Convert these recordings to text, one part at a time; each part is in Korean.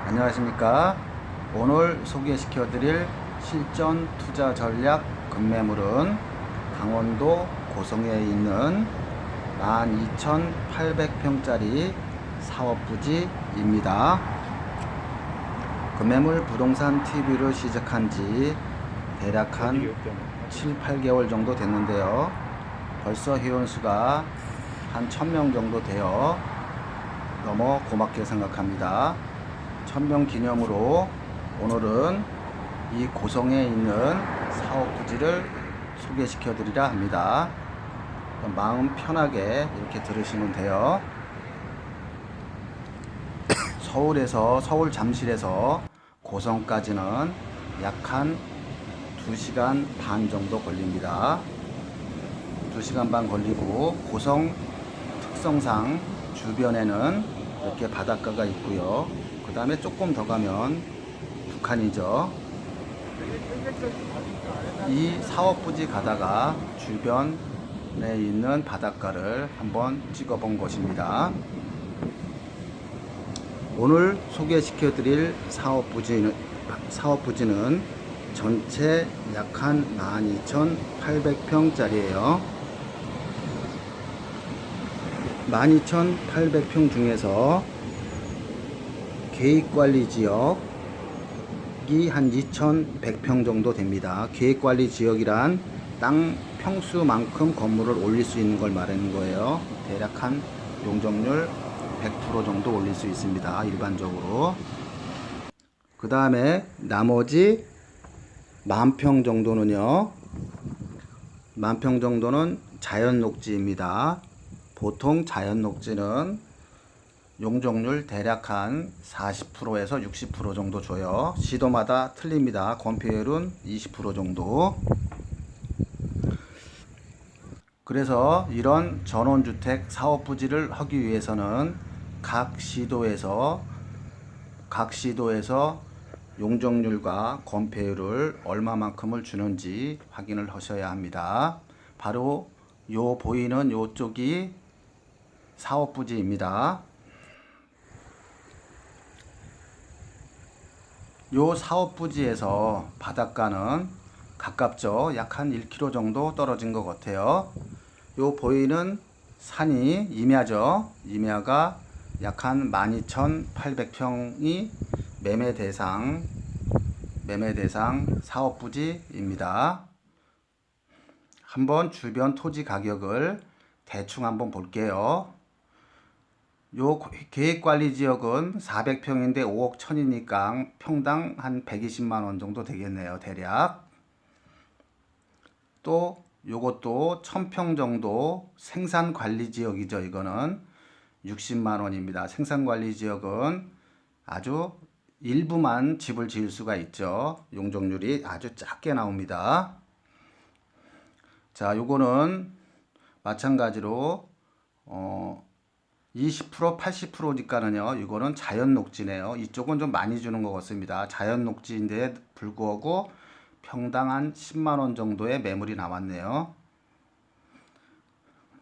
안녕하십니까. 오늘 소개시켜 드릴 실전 투자 전략 급매물은 강원도 고성에 있는 12,800평짜리 사업부지입니다. 급매물 부동산 TV를 시작한 지 대략 한 7, 8개월 정도 됐는데요. 벌써 회원수가 한 1000명 정도 되어 너무 고맙게 생각합니다. 1000명 기념으로 오늘은 이 고성에 있는 사업부지를 소개시켜 드리려 합니다. 마음 편하게 이렇게 들으시면 돼요. 서울 잠실에서 고성까지는 약 한 2시간 반 정도 걸립니다. 2시간 반 걸리고 고성 특성상 주변에는 이렇게 바닷가가 있고요. 그 다음에 조금 더 가면 북한이죠. 이 사업부지 가다가 주변에 있는 바닷가를 한번 찍어 본 것입니다. 오늘 소개시켜 드릴 사업부지는 전체 약 한 12,800평짜리예요. 12,800평 중에서 계획관리지역이 한 2,100평 정도 됩니다. 계획관리지역이란 땅 평수만큼 건물을 올릴 수 있는 걸 말하는 거예요. 대략 한 용적률 100% 정도 올릴 수 있습니다. 일반적으로. 그 다음에 나머지 10,000평 정도는요. 10,000평 정도는 자연녹지입니다. 보통 자연녹지는 용적률 대략 한 40%에서 60% 정도 줘요. 시도마다 틀립니다. 건폐율은 20% 정도. 그래서 이런 전원주택 사업부지를 하기 위해서는 각 시도에서 용적률과 건폐율을 얼마만큼을 주는지 확인을 하셔야 합니다. 바로 요 보이는 요쪽이 사업부지입니다. 요 사업부지에서 바닷가는 가깝죠. 약 한 1km 정도 떨어진 것 같아요. 요 보이는 산이 임야죠. 임야가 약 한 12,800평이 매매 대상 사업부지입니다. 한번 주변 토지 가격을 대충 한번 볼게요. 요 계획관리지역은 400평인데 5억 1000이니까 평당 한 120만원 정도 되겠네요. 대략. 또 요것도 1000평 정도 생산관리지역이죠. 이거는 60만원입니다. 생산관리지역은 아주 일부만 집을 지을 수가 있죠. 용적률이 아주 작게 나옵니다. 자, 요거는 마찬가지로 20% 80%니까는요. 이거는 자연 녹지네요. 이쪽은 좀 많이 주는 것 같습니다. 자연 녹지인데 불구하고 평당 한 10만원 정도의 매물이 나왔네요.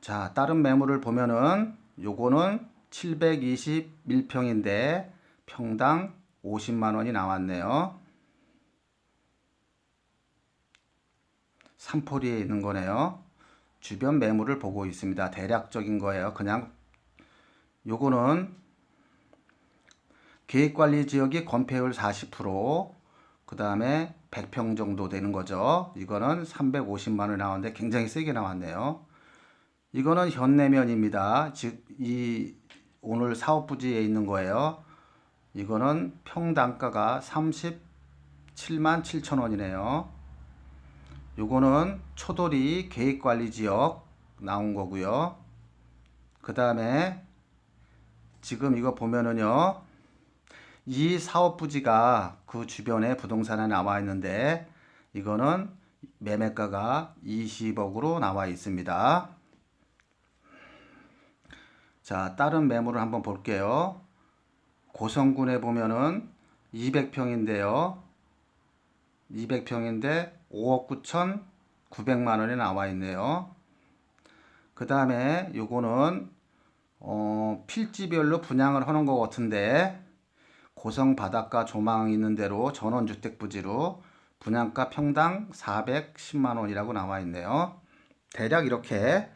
자, 다른 매물을 보면은 요거는 721평인데 평당 50만원이 나왔네요. 산포리에 있는 거네요. 주변 매물을 보고 있습니다. 대략적인 거예요. 그냥 요거는 계획관리지역이 건폐율 40%, 그 다음에 100평 정도 되는 거죠. 이거는 350만원이 나왔는데 굉장히 세게 나왔네요. 이거는 현내면입니다. 즉 이 오늘 사업부지에 있는 거예요. 이거는 평당가가 37만 7천원이네요. 요거는 초돌이 계획관리지역 나온 거고요. 그 다음에 지금 이거 보면은요, 이 사업부지가 그 주변에 부동산에 나와 있는데 이거는 매매가가 20억으로 나와 있습니다. 자, 다른 매물을 한번 볼게요. 고성군에 보면은 200평인데요. 200평인데 5억 9,900만 원에 나와 있네요. 그 다음에 요거는 필지별로 분양을 하는 것 같은데, 고성 바닷가 조망 있는 대로 전원주택 부지로 분양가 평당 410만 원이라고 나와 있네요. 대략 이렇게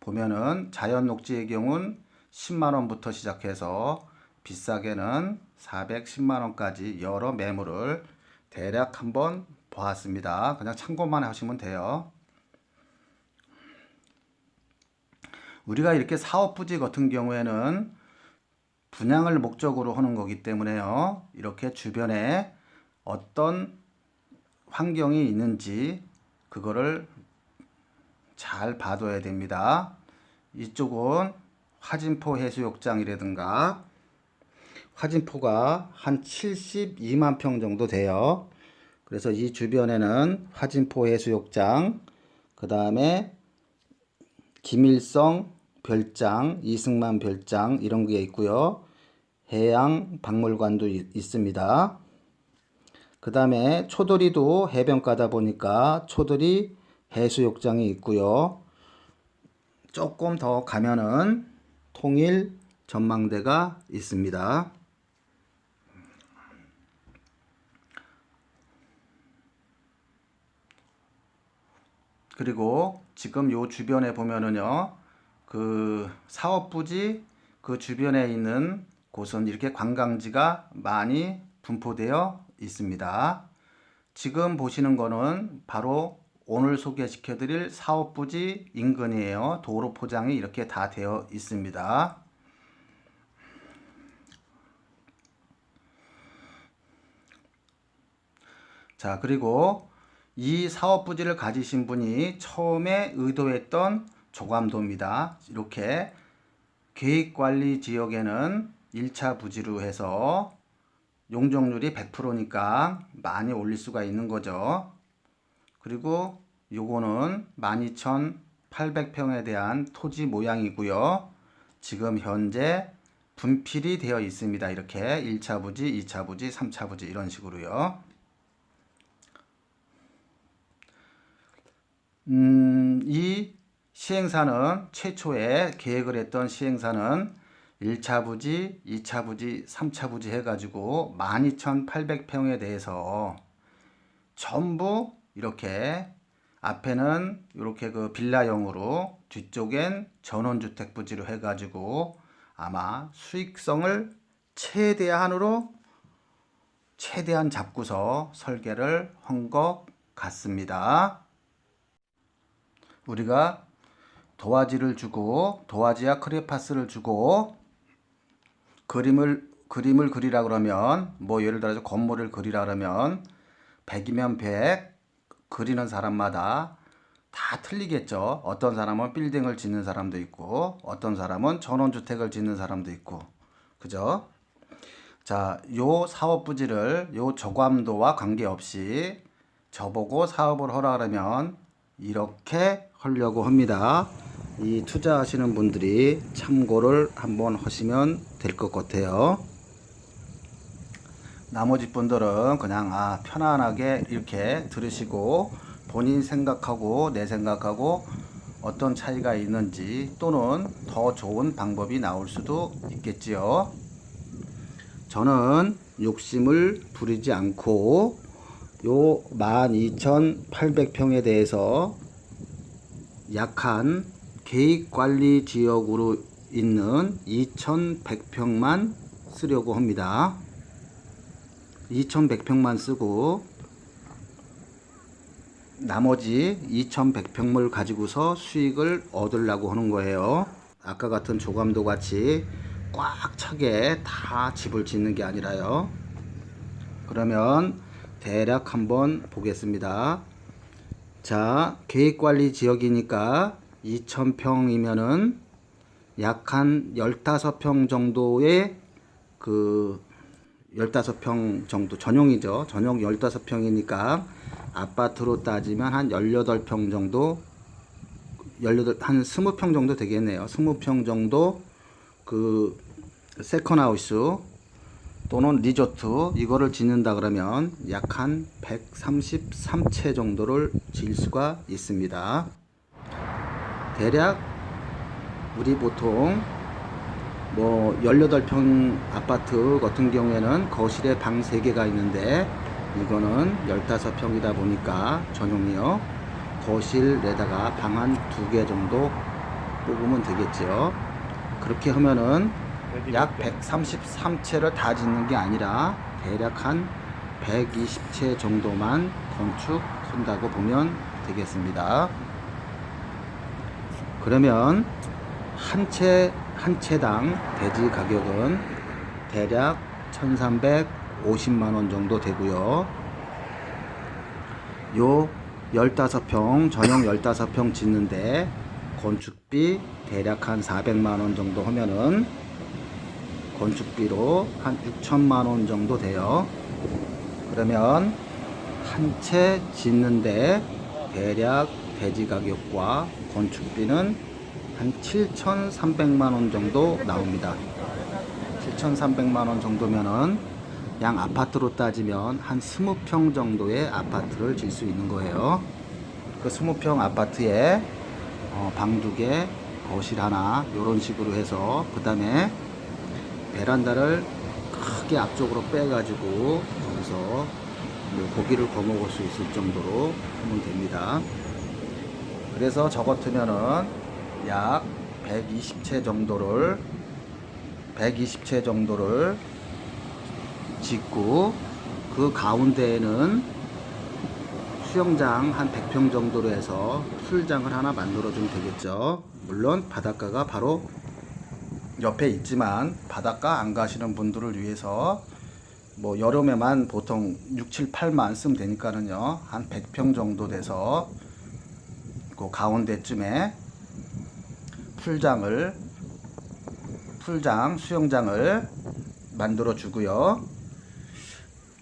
보면은 자연 녹지의 경우는 10만 원부터 시작해서 비싸게는 410만 원까지 여러 매물을 대략 한번 보았습니다. 그냥 참고만 하시면 돼요. 우리가 이렇게 사업 부지 같은 경우에는 분양을 목적으로 하는 거기 때문에요. 이렇게 주변에 어떤 환경이 있는지 그거를 잘 봐둬야 됩니다. 이쪽은 화진포 해수욕장이라든가, 화진포가 한 72만 평 정도 돼요. 그래서 이 주변에는 화진포 해수욕장, 그 다음에 김일성 별장, 이승만 별장 이런 게 있고요. 해양 박물관도 있습니다. 그 다음에 초도리도 해변가다 보니까 초도리 해수욕장이 있고요. 조금 더 가면은 통일 전망대가 있습니다. 그리고 지금 요 주변에 보면은요, 그 사업부지 그 주변에 있는 곳은 이렇게 관광지가 많이 분포되어 있습니다. 지금 보시는 거는 바로 오늘 소개시켜 드릴 사업부지 인근이에요. 도로 포장이 이렇게 다 되어 있습니다. 자, 그리고 이 사업부지를 가지신 분이 처음에 의도했던 조감도입니다. 이렇게 계획관리 지역에는 1차 부지로 해서 용적률이 100%니까 많이 올릴 수가 있는 거죠. 그리고 요거는 12,800평에 대한 토지 모양이고요. 지금 현재 분필이 되어 있습니다. 이렇게 1차 부지, 2차 부지, 3차 부지 이런 식으로요. 이 시행사는 최초에 계획을 했던 시행사는 1차 부지, 2차 부지, 3차 부지 해가지고 12,800평에 대해서 전부 이렇게 앞에는 이렇게 그 빌라형으로 뒤쪽엔 전원주택 부지로 해가지고 아마 수익성을 최대한 잡고서 설계를 한 것 같습니다. 우리가 도화지를 주고 도화지와 크레파스를 주고 그림을 그리라 그러면, 뭐 예를 들어서 건물을 그리라 그러면 100이면 100 그리는 사람마다 다 틀리겠죠. 어떤 사람은 빌딩을 짓는 사람도 있고 어떤 사람은 전원주택을 짓는 사람도 있고, 그죠? 자, 요 사업 부지를 요 저감도와 관계없이 저보고 사업을 하라 그러면 이렇게 하려고 합니다. 이 투자하시는 분들이 참고를 한번 하시면 될 것 같아요. 나머지 분들은 그냥 편안하게 이렇게 들으시고 본인 생각하고 내 생각하고 어떤 차이가 있는지, 또는 더 좋은 방법이 나올 수도 있겠지요. 저는 욕심을 부리지 않고 요 12,800평에 대해서 약한 계획관리 지역으로 있는 2,100평만 쓰려고 합니다. 2,100평만 쓰고 나머지 2,100평을 가지고서 수익을 얻으려고 하는 거예요. 아까 같은 조감도 같이 꽉 차게 다 집을 짓는 게 아니라요. 그러면 대략 한번 보겠습니다. 자, 계획관리 지역이니까 2,000평이면은 약 한 15평 정도의 15평 정도 전용이죠. 전용 15평이니까 아파트로 따지면 한 18평 정도, 한 20평 정도 되겠네요. 20평 정도 그 세컨하우스 또는 리조트 이거를 짓는다 그러면 약 한 133채 정도를 지을 수가 있습니다. 대략 우리 보통 뭐 18평 아파트 같은 경우에는 거실에 방 3개가 있는데 이거는 15평이다 보니까 전용이요. 거실에다가 방 한 2개 정도 뽑으면 되겠죠. 그렇게 하면은 약 133채를 다 짓는 게 아니라 대략 한 120채 정도만 건축한다고 보면 되겠습니다. 그러면 한 채당 대지 가격은 대략 1350만원 정도 되고요. 요 15평 전용 15평 짓는데 건축비 대략 한 400만원 정도 하면은 건축비로 한 6천만원 정도 돼요. 그러면 한 채 짓는데 대략 대지 가격과 건축비는 한 7,300만원 정도 나옵니다. 7,300만원 정도면은 양 아파트로 따지면 한 20평 정도의 아파트를 질 수 있는 거예요. 그 20평 아파트에 방 2개, 거실 하나 이런 식으로 해서 그 다음에 베란다를 크게 앞쪽으로 빼가지고 거기서 뭐 고기를 구워 먹을 수 있을 정도로 하면 됩니다. 그래서 저 같으면은 약 120채 정도를 짓고 그 가운데에는 수영장 한 100평 정도로 해서 풀장을 하나 만들어 주면 되겠죠. 물론 바닷가가 바로 옆에 있지만 바닷가 안 가시는 분들을 위해서 뭐 여름에만 보통 6, 7, 8만 쓰면 되니까는요. 한 100평 정도 돼서 그 가운데쯤에 수영장을 만들어 주고요.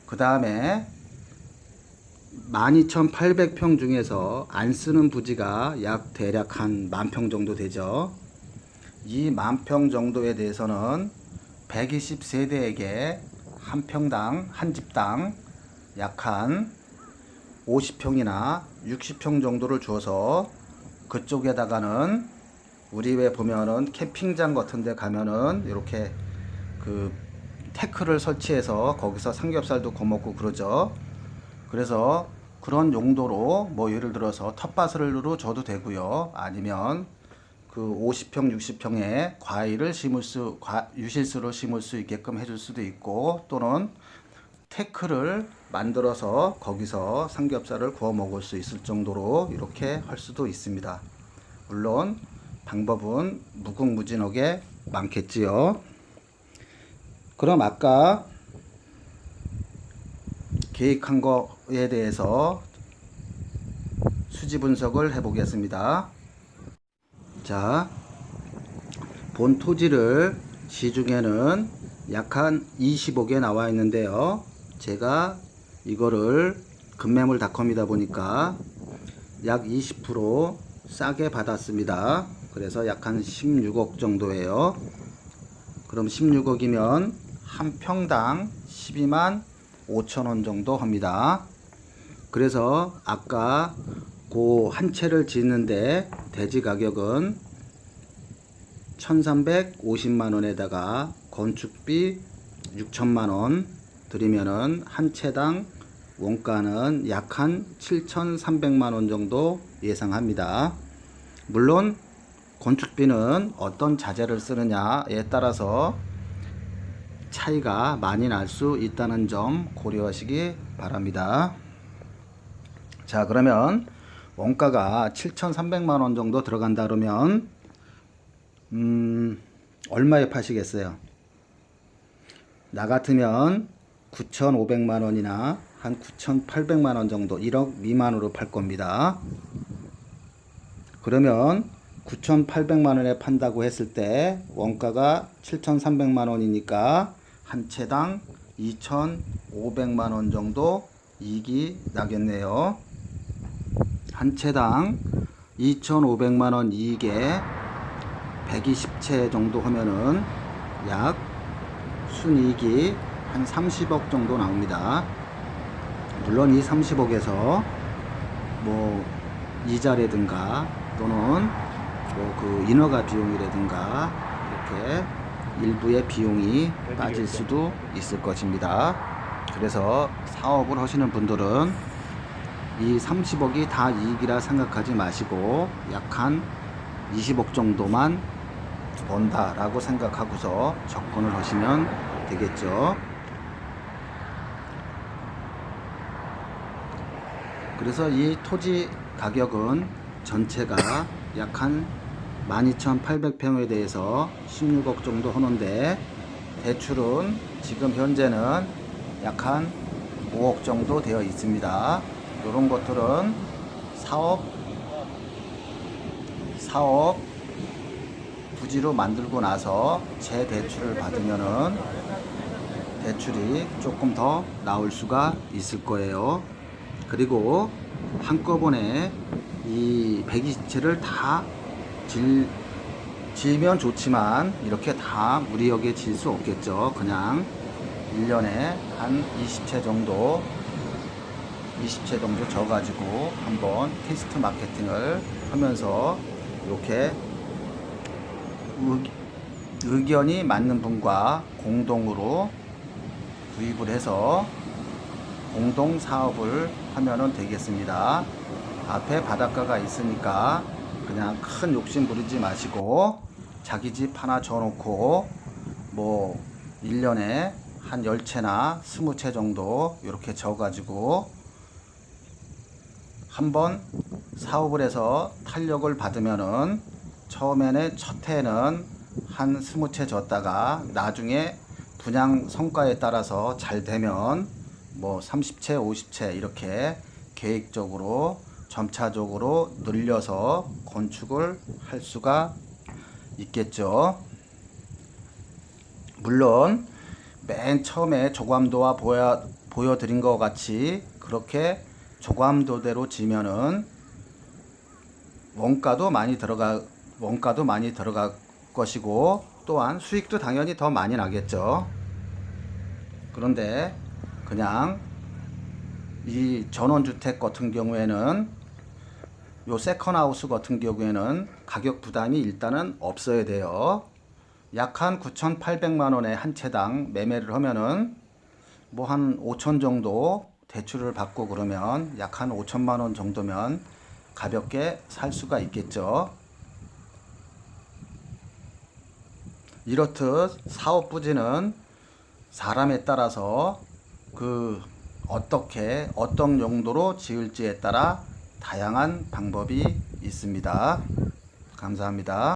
그 다음에 12,800평 중에서 안 쓰는 부지가 약 대략 한 10,000평 정도 되죠. 이 10,000평 정도에 대해서는 120세대에게 한 평당, 한 집당 약 한 50평이나 60평 정도를 주어서 그쪽에다가는 우리 왜 보면은 캠핑장 같은 데 가면은 이렇게 그 테크를 설치해서 거기서 삼겹살도 구워 먹고 그러죠. 그래서 그런 용도로 뭐 예를 들어서 텃밭으로 줘도 되고요. 아니면 그 50평, 60평에 과일을 유실수로 심을 수 있게끔 해줄 수도 있고 또는 테크를 만들어서 거기서 삼겹살을 구워 먹을 수 있을 정도로 이렇게 할 수도 있습니다. 물론 방법은 무궁무진하게 많겠지요. 그럼 아까 계획한 거에 대해서 수지 분석을 해 보겠습니다. 자, 본 토지를 시중에는 약 한 25개 나와 있는데요. 제가 이거를 금매물닷컴이다 보니까 약 20% 싸게 받았습니다. 그래서 약 한 16억 정도예요. 그럼 16억이면 한 평당 12만 5천원 정도 합니다. 그래서 아까 그 한 채를 짓는데 대지 가격은 1350만원에다가 건축비 6천만원 들이면은 한 채당 원가는 약 한 7,300만원 정도 예상합니다. 물론 건축비는 어떤 자재를 쓰느냐에 따라서 차이가 많이 날 수 있다는 점 고려하시기 바랍니다. 자, 그러면 원가가 7,300만원 정도 들어간다 그러면 얼마에 파시겠어요? 나 같으면 9,500만원이나 한 9,800만원 정도 1억 미만으로 팔 겁니다. 그러면 9,800만원에 판다고 했을 때 원가가 7,300만원이니까 한 채당 2,500만원 정도 이익이 나겠네요. 한 채당 2,500만원 이익에 120채 정도 하면은 약 순이익이 한 30억 정도 나옵니다. 물론 이 30억에서 뭐 이자라든가 또는 뭐 그 인허가 비용이라든가 이렇게 일부의 비용이 빠질 수도 있을 것입니다. 그래서 사업을 하시는 분들은 이 30억이 다 이익이라 생각하지 마시고 약 한 20억 정도만 번다 라고 생각하고서 접근을 하시면 되겠죠. 그래서 이 토지 가격은 전체가 약 한 12,800평에 대해서 16억 정도 하는데 대출은 지금 현재는 약 한 5억 정도 되어 있습니다. 이런 것들은 사업 부지로 만들고 나서 재대출을 받으면은 대출이 조금 더 나올 수가 있을 거예요. 그리고 한꺼번에 이 120채를 다 지으면 좋지만 이렇게 다 무리하게 질 수 없겠죠. 그냥 1년에 한 20채 정도 져가지고 한번 테스트 마케팅을 하면서 이렇게 의견이 맞는 분과 공동으로 구입을 해서 공동 사업을 하면은 되겠습니다. 앞에 바닷가가 있으니까 그냥 큰 욕심 부리지 마시고 자기 집 하나 져놓고 뭐 1년에 한 10채나 20채 정도 이렇게 져가지고 한번 사업을 해서 탄력을 받으면은 처음에는 첫 해는 한 20채 졌다가 나중에 분양 성과에 따라서 잘 되면 뭐 30채, 50채 이렇게 계획적으로 점차적으로 늘려서 건축을 할 수가 있겠죠. 물론 맨 처음에 조감도와 보여드린 것 같이 그렇게 조감도대로 지면은 원가도 많이 들어갈 것이고 또한 수익도 당연히 더 많이 나겠죠. 그런데 그냥 이 전원주택 같은 경우에는 요 세컨하우스 같은 경우에는 가격 부담이 일단은 없어야 돼요. 약 한 9,800만 원에 한 채당 매매를 하면은 뭐 한 5천 정도 대출을 받고 그러면 약 한 5천만 원 정도면 가볍게 살 수가 있겠죠. 이렇듯 사업 부지는 사람에 따라서 어떤 용도로 지을지에 따라 다양한 방법이 있습니다. 감사합니다.